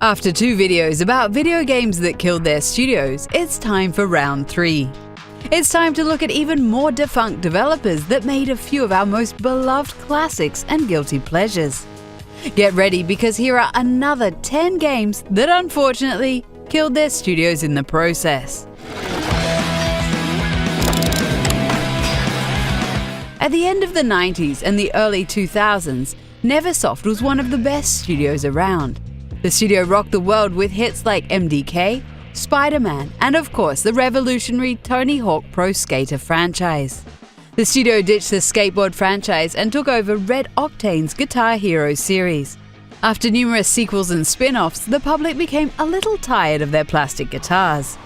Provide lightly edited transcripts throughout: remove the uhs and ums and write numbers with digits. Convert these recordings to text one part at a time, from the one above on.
After 2 videos about video games that killed their studios, it's time for round 3. It's time to look at even more defunct developers that made a few of our most beloved classics and guilty pleasures. Get ready because here are another 10 games that unfortunately killed their studios in the process. At the end of the 90s and the early 2000s, Neversoft was one of the best studios around. The studio rocked the world with hits like MDK, Spider-Man, and of course the revolutionary Tony Hawk Pro Skater franchise. The studio ditched the skateboard franchise and took over Red Octane's Guitar Hero series. After numerous sequels and spin-offs, the public became a little tired of their plastic guitars.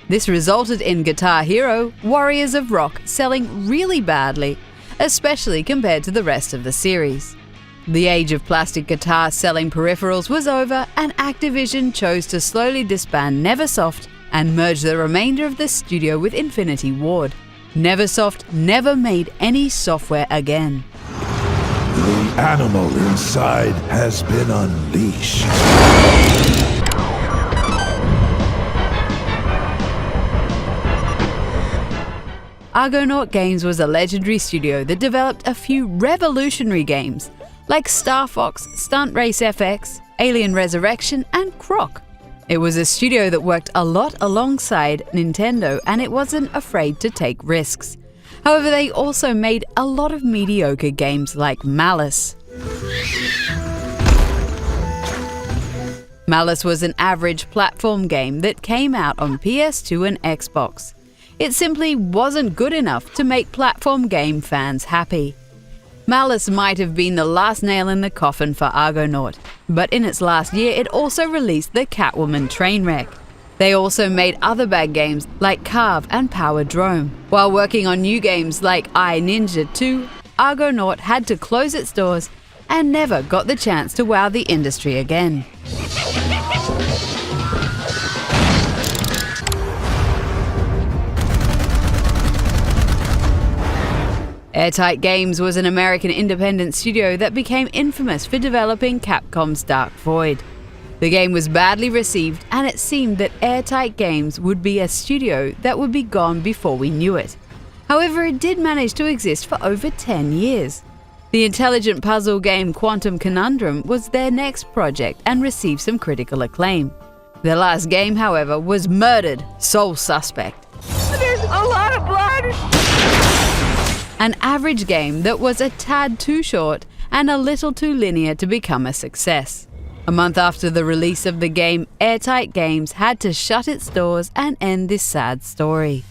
This resulted in Guitar Hero: Warriors of Rock selling really badly, especially compared to the rest of the series. The age of plastic guitar selling peripherals was over, and Activision chose to slowly disband Neversoft and merge the remainder of the studio with Infinity Ward. Neversoft never made any software again. The animal inside has been unleashed. Argonaut Games was a legendary studio that developed a few revolutionary games like Star Fox, Stunt Race FX, Alien Resurrection, and Croc. It was a studio that worked a lot alongside Nintendo, and it wasn't afraid to take risks. However, they also made a lot of mediocre games like Malice. Malice was an average platform game that came out on PS2 and Xbox. It simply wasn't good enough to make platform game fans happy. Malice might have been the last nail in the coffin for Argonaut, but in its last year it also released the Catwoman Trainwreck. They also made other bad games like Carve and Power Drome. While working on new games like I Ninja 2, Argonaut had to close its doors and never got the chance to wow the industry again. Airtight Games was an American independent studio that became infamous for developing Capcom's Dark Void. The game was badly received, and it seemed that Airtight Games would be a studio that would be gone before we knew it. However, it did manage to exist for over 10 years. The intelligent puzzle game Quantum Conundrum was their next project and received some critical acclaim. Their last game, however, was Murdered: Sole Suspect. There's a lot of blood! An average game that was a tad too short and a little too linear to become a success. A month after the release of the game, Airtight Games had to shut its doors and end this sad story.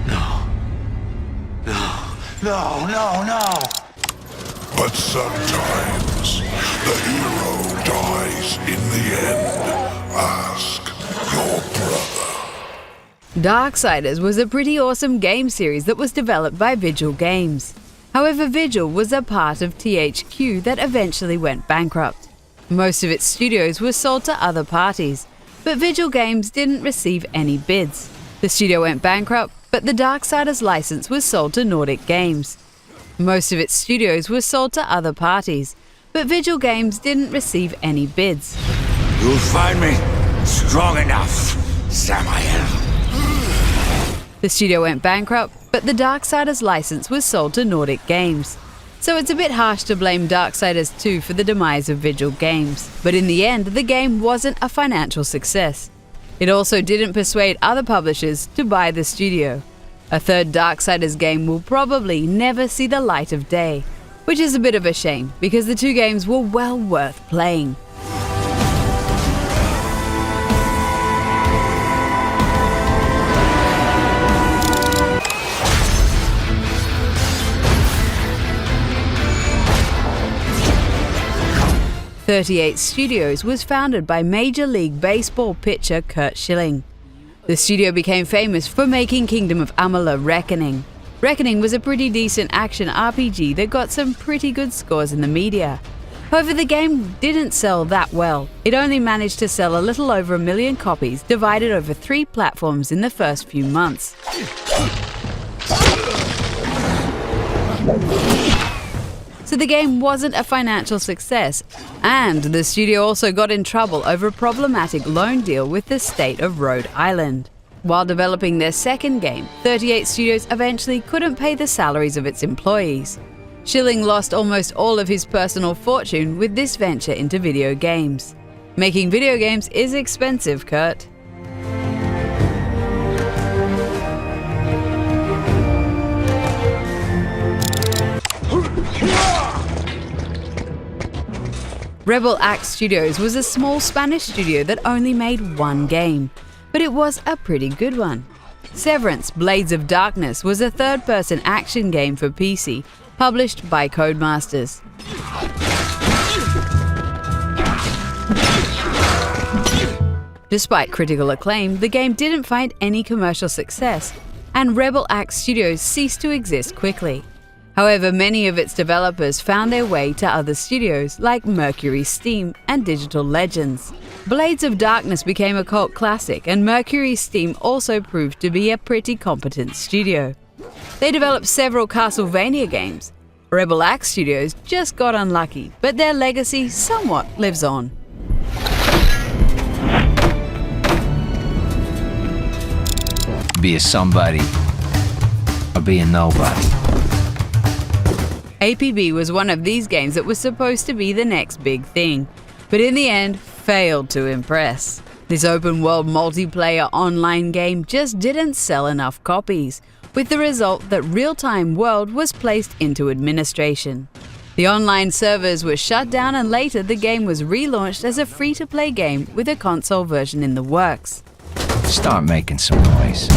No. But sometimes the hero dies in the end. Ask your brother. Darksiders was a pretty awesome game series that was developed by Vigil Games. However, Vigil was a part of THQ that eventually went bankrupt. Most of its studios were sold to other parties, but Vigil Games didn't receive any bids. The studio went bankrupt, but the Darksiders license was sold to Nordic Games. Most of its studios were sold to other parties, but Vigil Games didn't receive any bids. You'll find me strong enough, Samael. The studio went bankrupt, but the Darksiders license was sold to Nordic Games. So it's a bit harsh to blame Darksiders 2 for the demise of Vigil Games, but in the end, the game wasn't a financial success. It also didn't persuade other publishers to buy the studio. A third Darksiders game will probably never see the light of day, which is a bit of a shame because the 2 games were well worth playing. .38 Studios was founded by Major League Baseball pitcher Curt Schilling. The studio became famous for making Kingdom of Amalur: Reckoning. Reckoning was a pretty decent action RPG that got some pretty good scores in the media. However, the game didn't sell that well. It only managed to sell a little over 1 million copies divided over 3 platforms in the first few months. so the game wasn't a financial success, and the studio also got in trouble over a problematic loan deal with the state of Rhode Island. While developing their second game, 38 Studios eventually couldn't pay the salaries of its employees. Schilling lost almost all of his personal fortune with this venture into video games. Making video games is expensive, Kurt. Rebel Axe Studios was a small Spanish studio that only made one game, but it was a pretty good one. Severance: Blades of Darkness was a third-person action game for PC, published by Codemasters. Despite critical acclaim, the game didn't find any commercial success, and Rebel Axe Studios ceased to exist quickly. However, many of its developers found their way to other studios like Mercury Steam and Digital Legends. Blades of Darkness became a cult classic, and Mercury Steam also proved to be a pretty competent studio. They developed several Castlevania games. Rebel Axe Studios just got unlucky, but their legacy somewhat lives on. Be a somebody or be a nobody. APB was one of these games that was supposed to be the next big thing, but in the end failed to impress. This open-world multiplayer online game just didn't sell enough copies, with the result that Real-Time World was placed into administration. The online servers were shut down, and later the game was relaunched as a free-to-play game with a console version in the works. Start making some noise.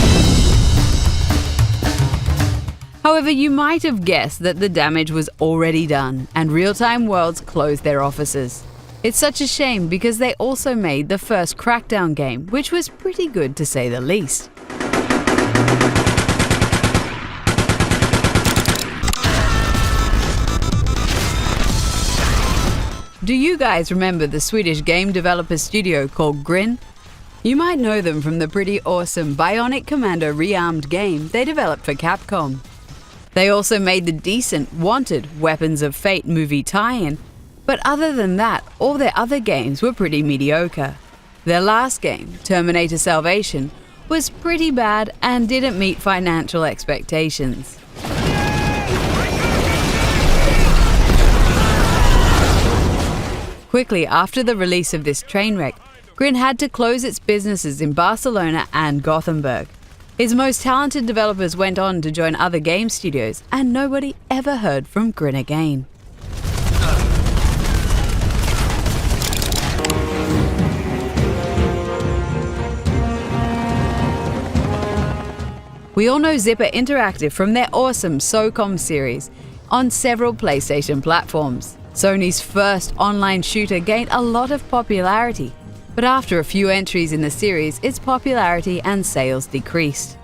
However, you might have guessed that the damage was already done, and Real-Time Worlds closed their offices. It's such a shame because they also made the first Crackdown game, which was pretty good to say the least. Do you guys remember the Swedish game developer studio called Grin? You might know them from the pretty awesome Bionic Commando Rearmed game they developed for Capcom. They also made the decent, Wanted Weapons of Fate movie tie-in, but other than that, all their other games were pretty mediocre. Their last game, Terminator Salvation, was pretty bad and didn't meet financial expectations. Quickly after the release of this train wreck, Grin had to close its businesses in Barcelona and Gothenburg. His most talented developers went on to join other game studios, and nobody ever heard from Grin again. We all know Zipper Interactive from their awesome SOCOM series on several PlayStation platforms. Sony's first online shooter gained a lot of popularity, but after a few entries in the series, its popularity and sales decreased.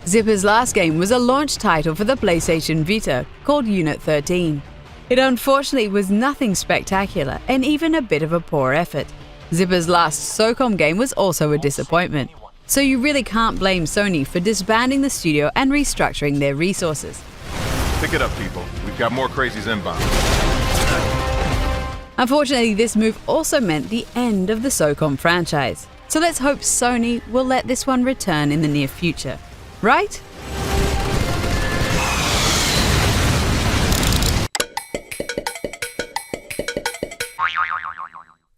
Zipper's last game was a launch title for the PlayStation Vita called Unit 13. It unfortunately was nothing spectacular and even a bit of a poor effort. Zipper's last SOCOM game was also a disappointment, so you really can't blame Sony for disbanding the studio and restructuring their resources. Pick it up, people. We've got more crazies inbound. Unfortunately, this move also meant the end of the SOCOM franchise. So let's hope Sony will let this one return in the near future. Right?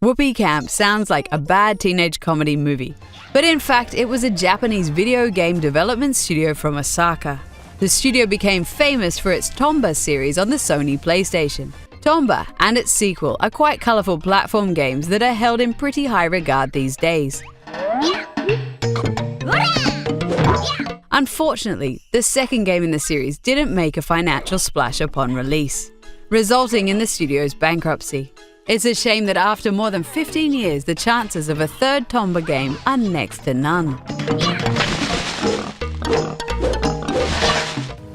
Whoopee Camp sounds like a bad teenage comedy movie, but in fact it was a Japanese video game development studio from Osaka. The studio became famous for its Tomba series on the Sony PlayStation. Tomba and its sequel are quite colourful platform games that are held in pretty high regard these days. Unfortunately, the second game in the series didn't make a financial splash upon release, resulting in the studio's bankruptcy. It's a shame that after more than 15 years, the chances of a third Tomba game are next to none.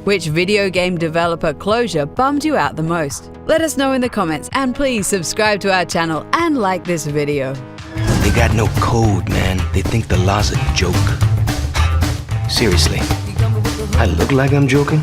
Which video game developer closure bummed you out the most? Let us know in the comments, and please subscribe to our channel and like this video. They got no code, man. They think the law's a joke. Seriously, I look like I'm joking?